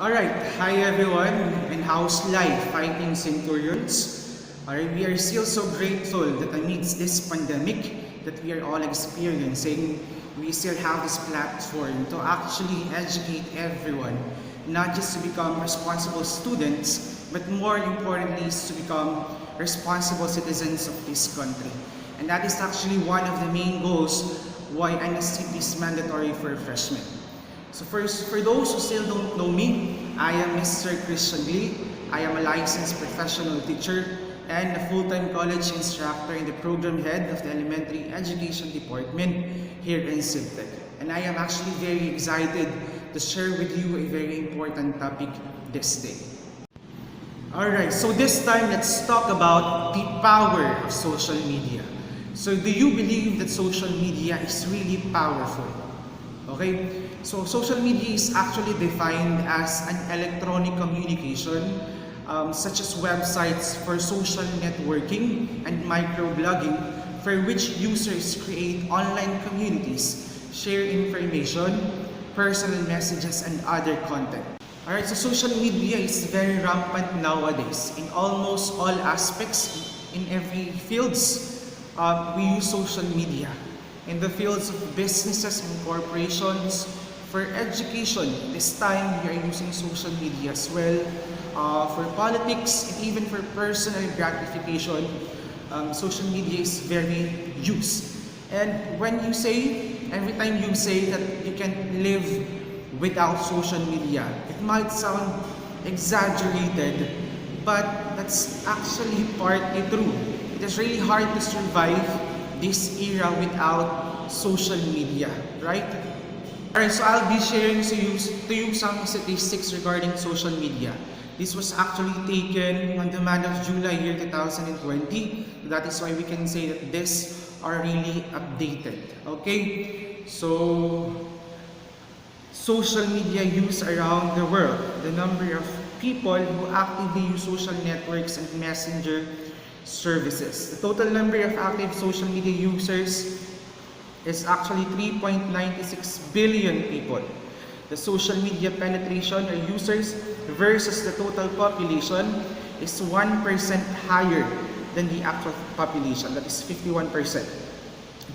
Alright, hi everyone, and how's life fighting centurions? Alright, we are still so grateful that amidst this pandemic that we are all experiencing, we still have this platform to actually educate everyone, not just to become responsible students, but more importantly is to become responsible citizens of this country. And that is actually one of the main goals why Nstp is mandatory for freshmen. So first, for those who still don't know me, I am Mr. F.Glee. I am a licensed professional teacher and a full-time college instructor and the program head of the elementary education department here in Nstp. And I am actually very excited to share with you a very important topic this day. Alright, so this time let's talk about the power of social media. So do you believe that social media is really powerful? Okay, so social media is actually defined as an electronic communication such as websites for social networking and microblogging for which users create online communities, share information, personal messages, and other content. Alright, so social media is very rampant nowadays in almost all aspects, in every fields. We use social media. In the fields of businesses and corporations, for education, this time we are using social media as well. For politics and even for personal gratification, social media is very used. And when you say, every time you say that you can live without social media, it might sound exaggerated, but that's actually partly true. It is really hard to survive this era without social media, right? Alright, so I'll be sharing to you some statistics regarding social media. This was actually taken on the month of July year 2020. That is why we can say that these are really updated. Okay, so social media use around the world. The number of people who actively use social networks and messenger services. The total number of active social media users is actually 3.96 billion people. The social media penetration or users versus the total population is 1% higher than the actual population, that is 51%.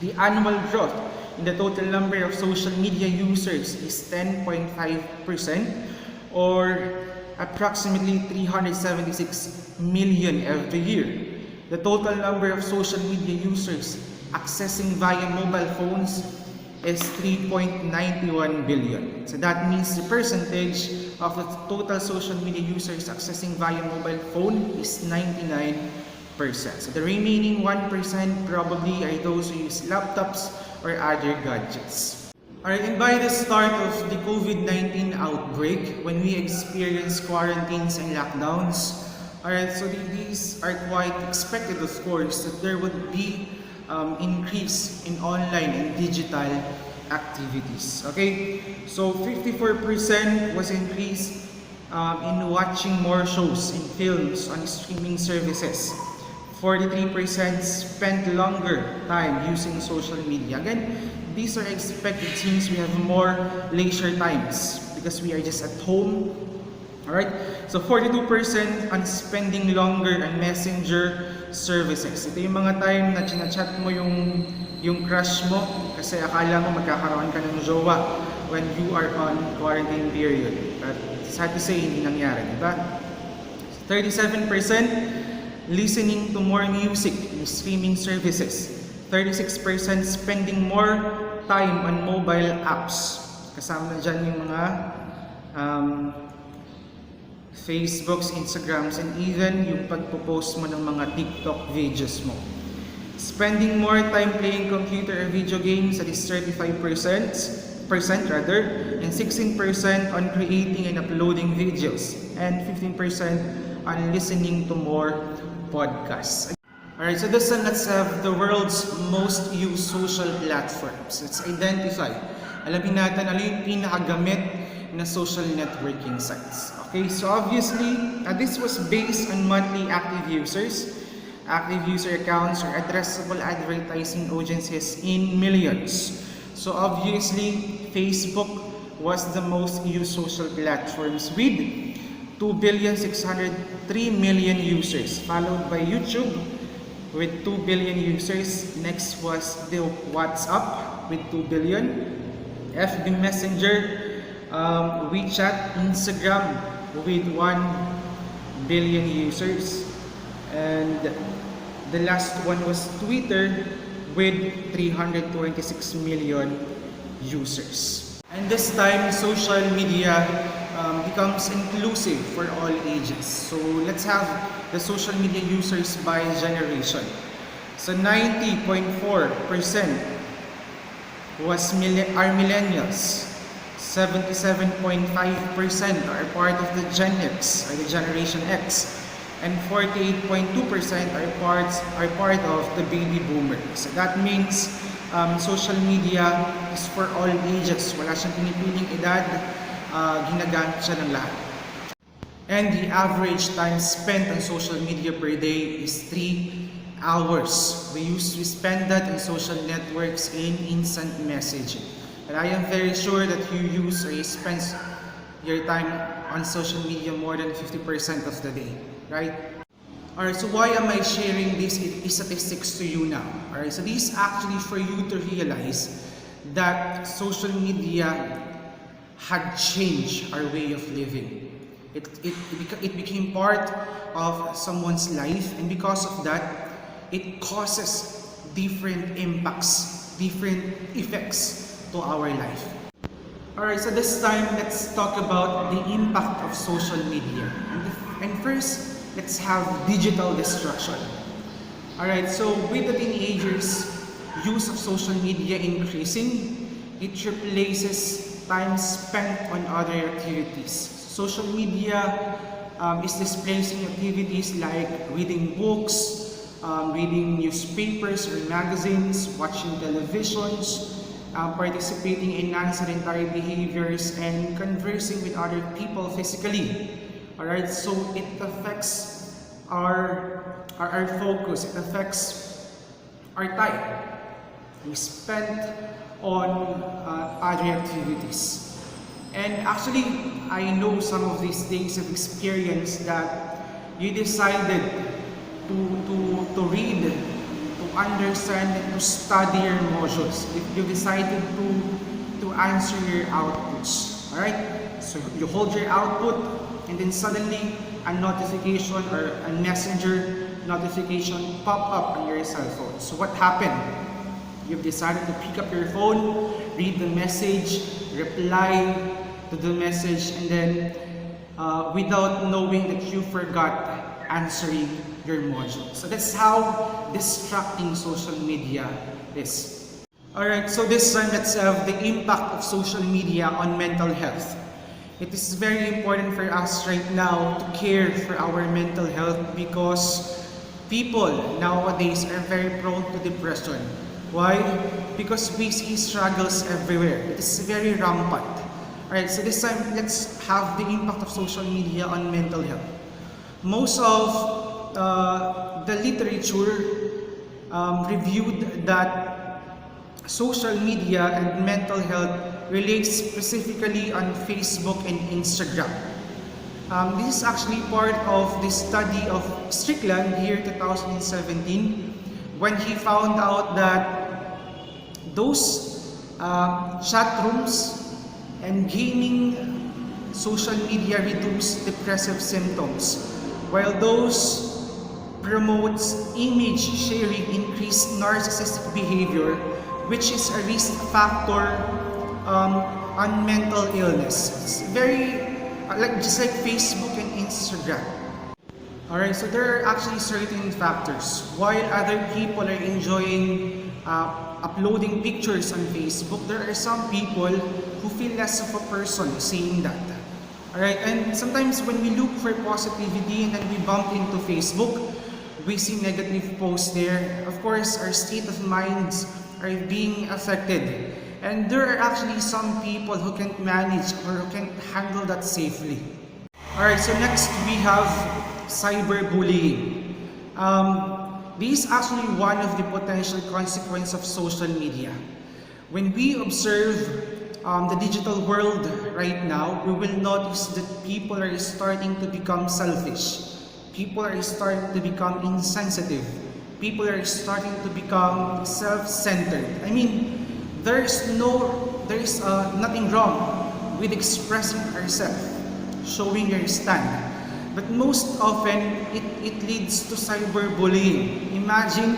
The annual growth in the total number of social media users is 10.5% or approximately 376 million every year. The total number of social media users accessing via mobile phones is 3.91 billion. So that means the percentage of the total social media users accessing via mobile phone is 99%. So the remaining 1% probably are those who use laptops or other gadgets. Alright, and by the start of the COVID-19 outbreak, when we experienced quarantines and lockdowns, alright, so these are quite expected, of course, that there would be increase in online and digital activities. Okay, so 54% was increase in watching more shows and films on streaming services. 43% spent longer time using social media. Again, these are expected since we have more leisure times because we are just at home. Alright, so 42% on spending longer on messenger services. Ito yung mga time na chinachat mo yung crush mo kasi akala mo magkakaroon ka ng jowa when you are on quarantine period. But sad to say, hindi nangyari, di ba? 37% listening to more music in streaming services. 36% spending more time on mobile apps. Kasama na dyan yung mga Facebooks, Instagrams, and even yung pagpo-post mo ng mga TikTok videos mo. Spending more time playing computer or video games, that is 35% and 16% on creating and uploading videos, and 15% on listening to more podcasts. Alright, so this one, let's have the world's most used social platforms. Let's identify. Alamin natin ano yung pinakagamit na social networking sites. Okay, so obviously, this was based on monthly active users. Active user accounts or addressable advertising audiences in millions. So obviously, Facebook was the most used social platforms with 2,603,000,000 users, followed by YouTube with 2 billion users. Next was the WhatsApp with 2 billion, FB Messenger, WeChat, Instagram with 1 billion users, and the last one was Twitter with 326 million users. And this time, social media becomes inclusive for all ages. So let's have the social media users by generation. So 90.4% are millennials, 77.5% are part of the Gen X or the Generation X, and 48.2% are part of the baby boomers. So that means social media is for all ages. Wala siyang pinipiling edad, ginagamit siya ng lahat. And the average time spent on social media per day is 3 hours. We spend that on social networks in instant messaging. And I am very sure that you use or you spend your time on social media more than 50% of the day, right? Alright, so why am I sharing these statistics to you now? Alright, so this is actually for you to realize that social media had changed our way of living. It became part of someone's life, and because of that, it causes different impacts, different effects to our life. Alright, so this time, let's talk about the impact of social media. And first, let's have digital destruction. Alright, so with the teenagers' use of social media increasing, it replaces time spent on other activities. Social media is displacing activities like reading books, reading newspapers or magazines, watching televisions, participating in non-sedentary behaviors, and conversing with other people physically. Alright, so it affects our focus, it affects our time we spend on other activities. And actually, I know some of these things have experienced that you decided to read, to understand, and to study your modules. If you decided to answer your outputs, alright? So you hold your output, and then suddenly a notification or a messenger notification pop up on your cell phone. So what happened? You've decided to pick up your phone, read the message, reply to the message, and then without knowing that you forgot answering your module. So that's how distracting social media is. Alright, so this time let's have the impact of social media on mental health. It is very important for us right now to care for our mental health because people nowadays are very prone to depression. Why? Because we see struggles everywhere. It is very rampant. Alright, so this time let's have the impact of social media on mental health. Most of the literature reviewed that social media and mental health relates specifically on Facebook and Instagram. This is actually part of the study of Strickland here 2017 when he found out that those chat rooms and gaming social media reduce depressive symptoms, while those promotes image sharing increase narcissistic behavior, which is a risk factor on mental illness. It's very just like Facebook and Instagram. Alright, so there are actually certain factors. While other people are enjoying uploading pictures on Facebook, there are some people who feel less of a person seeing that. Alright, and sometimes when we look for positivity and then we bump into Facebook, we see negative posts there. Of course, our state of minds are being affected. And there are actually some people who can't manage or who can't handle that safely. Alright, so next we have cyberbullying. This is actually one of the potential consequences of social media. When we observe the digital world right now, we will notice that people are starting to become selfish. People are starting to become insensitive. People are starting to become self-centered. I mean, there is nothing wrong with expressing ourselves, showing your stand. But most often, it leads to cyberbullying. Imagine,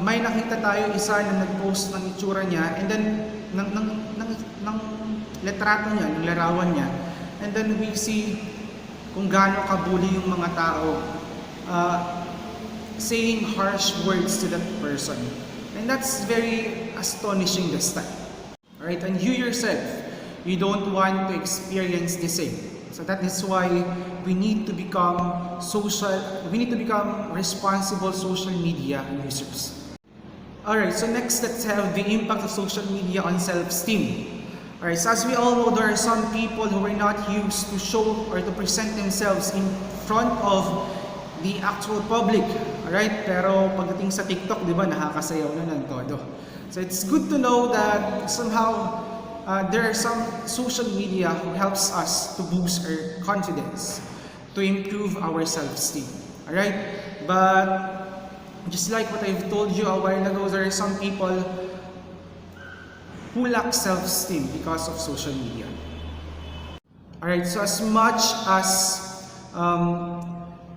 may nakita tayo isa na nag-post ng itsura niya, and then, ng letrato niya, ng larawan niya, and then we see kung gaano kabuli yung mga tao, saying harsh words to that person. And that's very astonishing this time. Alright, and you yourself, you don't want to experience the same. So that is why we need to become responsible social media users. Alright, so next let's have the impact of social media on self-esteem. Alright, so as we all know, there are some people who are not used to show or to present themselves in front of the actual public. Alright, pero pagdating sa TikTok, di ba, nakakasayaw na ng todo. So it's good to know that somehow there are some social media who helps us to boost our confidence, to improve our self-esteem. Alright, but just like what I've told you a while ago, there are some people who lack self-esteem because of social media. Alright, so as much as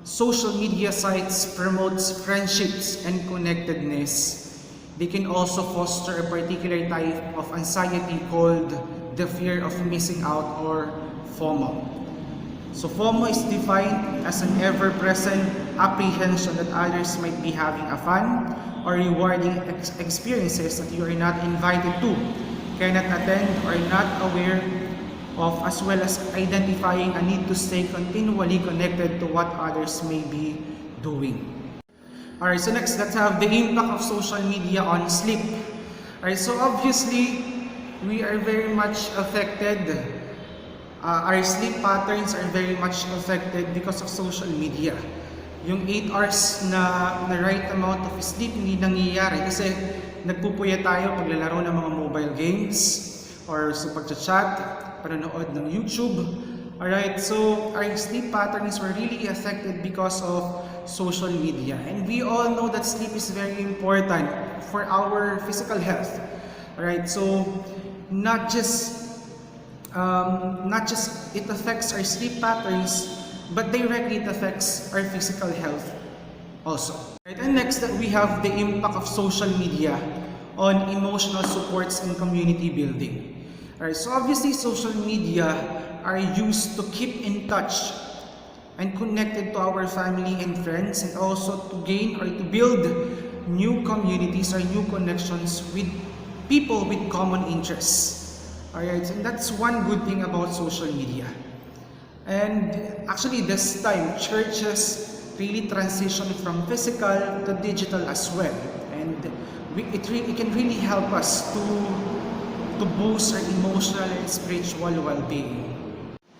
social media sites promotes friendships and connectedness, they can also foster a particular type of anxiety called the fear of missing out, or FOMO. So FOMO is defined as an ever-present apprehension that others might be having a fun or rewarding experiences that you are not invited to, cannot attend, or not aware of, as well as identifying a need to stay continually connected to what others may be doing. Alright, so next, let's have the impact of social media on sleep. Alright, so obviously, we are very much affected. Our sleep patterns are very much affected because of social media. Yung 8 hours na right amount of sleep hindi nangyayari kasi nagpupuya tayo paglalaro ng mga mobile games or sa pagchat-chat, panonood ng YouTube. Alright, so our sleep patterns were really affected because of social media. And we all know that sleep is very important for our physical health. Alright, so not just it affects our sleep patterns, but directly it affects our physical health also. Right, and next, we have the impact of social media on emotional supports and community building. Alright, so obviously social media are used to keep in touch and connected to our family and friends, and also to gain or to build new communities or new connections with people with common interests. Alright, and that's one good thing about social media. And actually this time, churches really transitioned from physical to digital as well. And it can really help us to boost our emotional and spiritual well-being.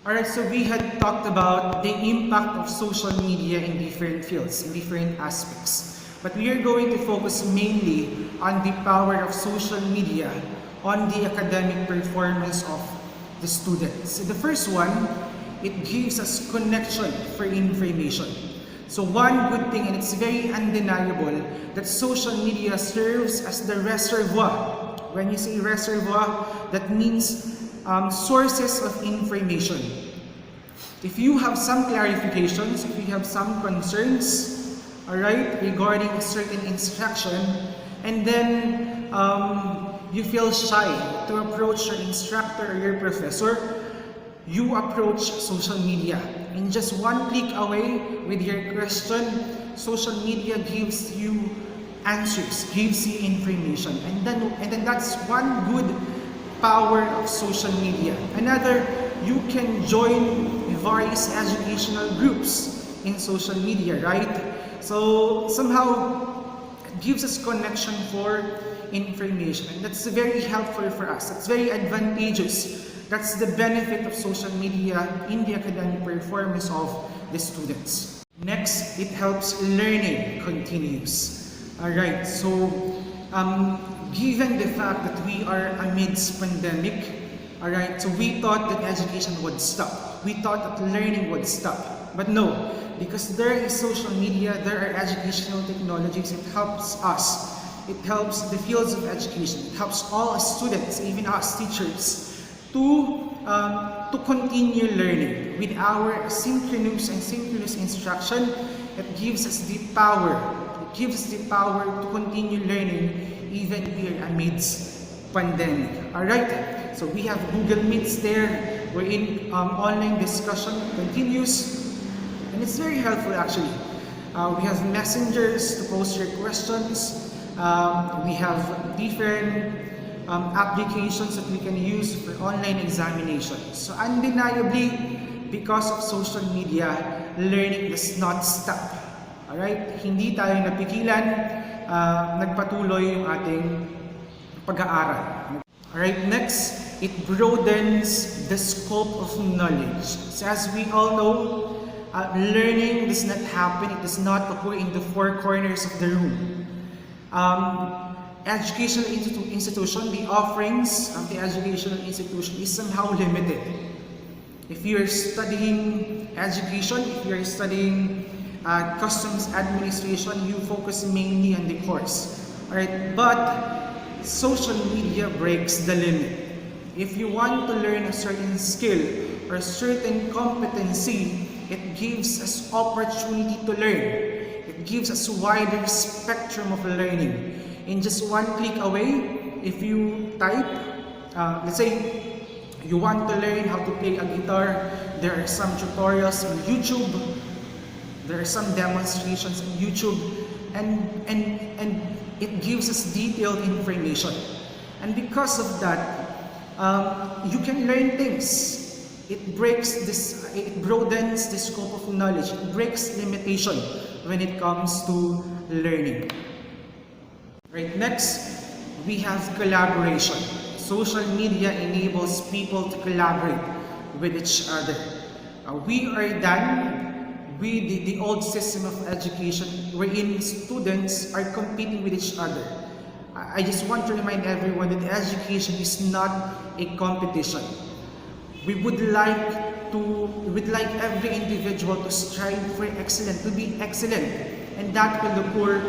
Alright, so we had talked about the impact of social media in different fields, in different aspects. But we are going to focus mainly on the power of social media on the academic performance of the students. The first one, it gives us connection for information. So one good thing, and it's very undeniable, that social media serves as the reservoir. When you say reservoir, that means sources of information. If you have some clarifications, if you have some concerns, alright, regarding a certain instruction, and then you feel shy to approach your instructor or your professor, you approach social media. In just one click away with your question, social media gives you answers, gives you information. And then that's one good power of social media. Another, you can join various educational groups in social media, right? So somehow it gives us connection for information, and that's very helpful for us. It's very advantageous. That's the benefit of social media in the academic performance of the students. Next, it helps learning continues. Alright, so given the fact that we are amidst pandemic, alright, so we thought that education would stop. We thought that learning would stop. But no, because there is social media, there are educational technologies, it helps us. It helps the fields of education. It helps all students, even us teachers, to continue learning with our synchronous and synchronous instruction. It gives us the power. It gives us the power to continue learning even we are amidst pandemic. Alright, so we have Google Meets there, wherein online discussion continues, and it's very helpful actually. We have messengers to post your questions. We have different applications that we can use for online examinations. So undeniably, because of social media, learning does not stop. Alright? Hindi tayo napigilan, nagpatuloy yung ating pag-aaral. Alright, next, it broadens the scope of knowledge. So as we all know, learning does not happen, it does not occur in the four corners of the room. Educational institution, the offerings of the educational institution is somehow limited. If you're studying education, if you're studying customs administration, you focus mainly on the course. Alright, but social media breaks the limit. If you want to learn a certain skill or a certain competency, it gives us opportunity to learn. It gives us a wider spectrum of learning. In just one click away, if you type, let's say you want to learn how to play a guitar, there are some tutorials on YouTube, there are some demonstrations on YouTube, and it gives us detailed information. And because of that, you can learn things. It broadens the scope of knowledge. It breaks limitation when it comes to learning. Right, next, we have collaboration. Social media enables people to collaborate with each other. We are done with the old system of education wherein students are competing with each other. I just want to remind everyone that education is not a competition. We would like every individual to strive for excellence, to be excellent, and that will occur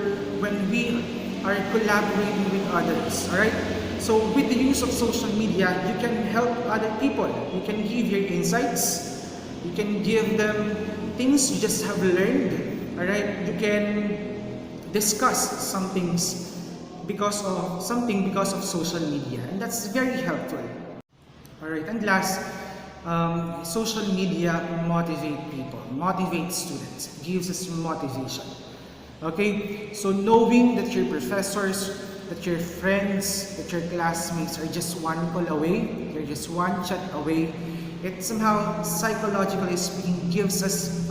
when we are collaborating with others. Alright? So with the use of social media, you can help other people. You can give your insights. You can give them things you just have learned. Alright? You can discuss some things because of social media, and that's very helpful. Alright, and last, social media motivates students, gives us motivation. Okay, so knowing that your professors, that your friends, that your classmates are just one call away, they're just one chat away, it somehow, psychologically speaking, gives us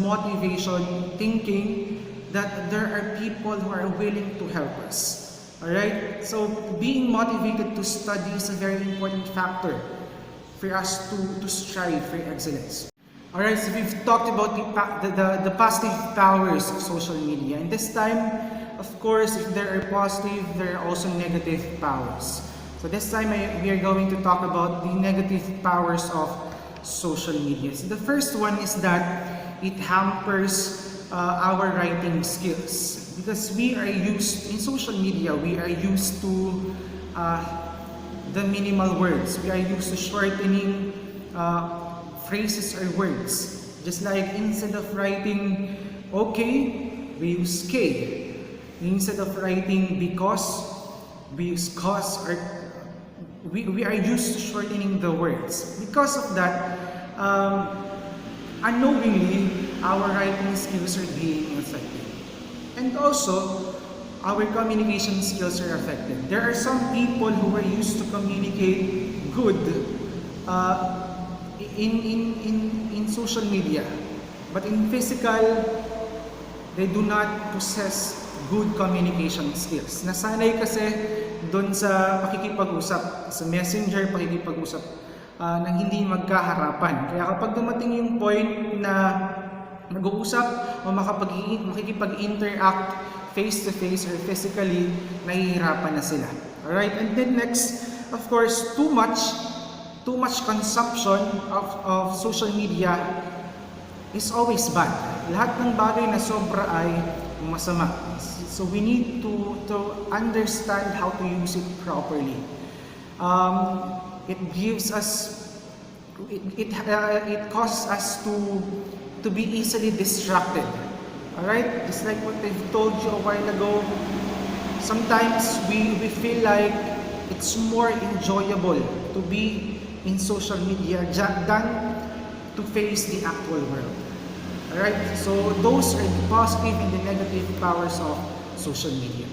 motivation, thinking that there are people who are willing to help us. Alright, so being motivated to study is a very important factor for us to strive for excellence. Alright, so we've talked about the positive powers of social media, and this time, of course, if there are positive, there are also negative powers. So this time we are going to talk about the negative powers of social media. So the first one is that it hampers our writing skills, because we are used in social media, we are used to the minimal words, we are used to shortening phrases or words. Just like instead of writing okay, we use K. Instead of writing because, we use cause, or we are used to shortening the words. Because of that, unknowingly, our writing skills are being affected. And also, our communication skills are affected. There are some people who are used to communicate good in social media, but in physical, they do not possess good communication skills. Nasanay kasi doon sa pakikipag-usap, sa messenger, pakikipag-usap na hindi magkaharapan. Kaya kapag dumating yung point na nag-uusap o makikipag-interact face-to-face or physically, nahihirapan na sila. Alright, and then next, of course, too much consumption of social media is always bad. Lahat ng bagay na sobra ay masama. So we need to understand how to use it properly. It gives us, it causes us to be easily distracted. Alright, just like what I've told you a while ago, sometimes we feel like it's more enjoyable to be in social media than to face the actual world. Alright, so those are the positive and the negative powers of social media.